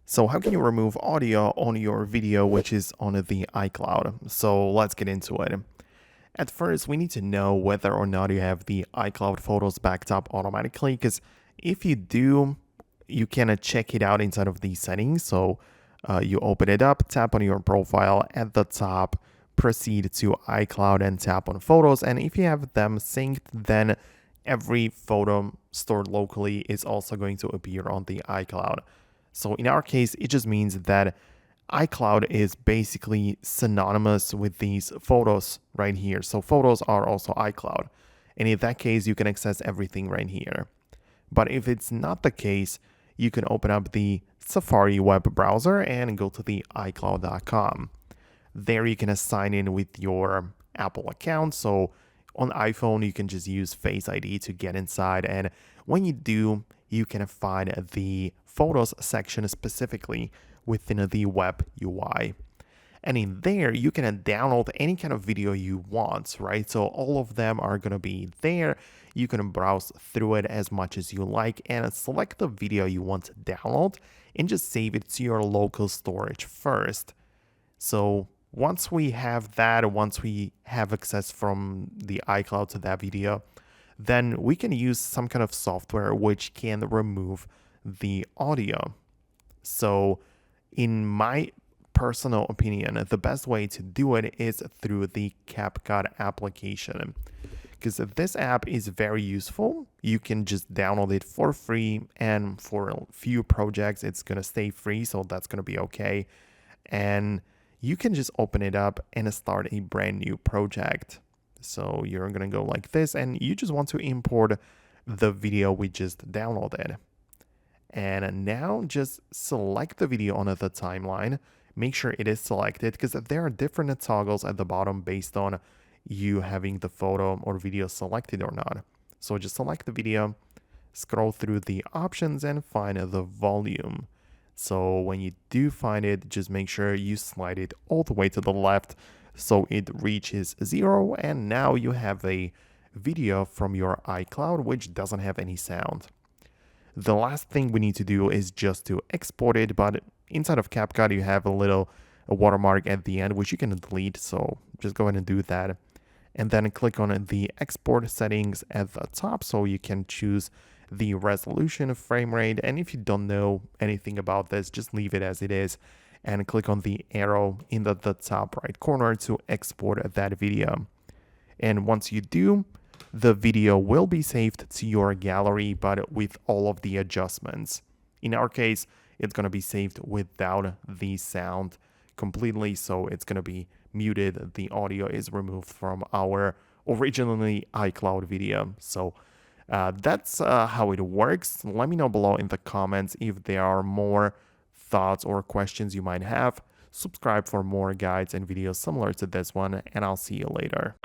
So how can you remove audio on your video which is on the iCloud? So let's get into it. At first, we need to know whether or not you have the iCloud photos backed up automatically, because if you do, you can check it out inside of these settings. So you open it up, tap on your profile at the top, proceed to iCloud and tap on photos. And if you have them synced, then every photo stored locally is also going to appear on the iCloud. So in our case, it just means that iCloud is basically synonymous with these photos right here. So photos are also iCloud. And in that case, you can access everything right here. But if it's not the case, you can open up the Safari web browser and go to the iCloud.com. There you can sign in with your Apple account. So on iPhone, you can just use Face ID to get inside. And when you do, you can find the Photos section specifically within the web UI. And in there, you can download any kind of video you want, right? So all of them are going to be there. You can browse through it as much as you like and select the video you want to download and just save it to your local storage first. So once we have that, once we have access from the iCloud to that video, then we can use some kind of software which can remove the audio. So in my personal opinion, the best way to do it is through the CapCut application, because this app is very useful. You can just download it for free, and for a few projects it's going to stay free, so that's going to be okay. And you can just open it up and start a brand new project. So you're going to go like this, and you just want to import the video we just downloaded. And now just select the video on the timeline. Make sure it is selected, because there are different toggles at the bottom based on you having the photo or video selected or not. So just select the video, scroll through the options and find the volume. So when you do find it, just make sure you slide it all the way to the left so it reaches 0. And now you have a video from your iCloud which doesn't have any sound. The last thing we need to do is just to export it, but inside of CapCut you have a watermark at the end which you can delete, so just go ahead and do that. And then click on the export settings at the top so you can choose the resolution, frame rate, and if you don't know anything about this, just leave it as it is and click on the arrow in the top right corner to export that video. And once you do, the video will be saved to your gallery, but with all of the adjustments. In our case, it's going to be saved without the sound completely, so it's going to be muted. The audio is removed from our originally iCloud video. So that's how it works. Let me know below in the comments if there are more thoughts or questions you might have. Subscribe for more guides and videos similar to this one, and I'll see you later.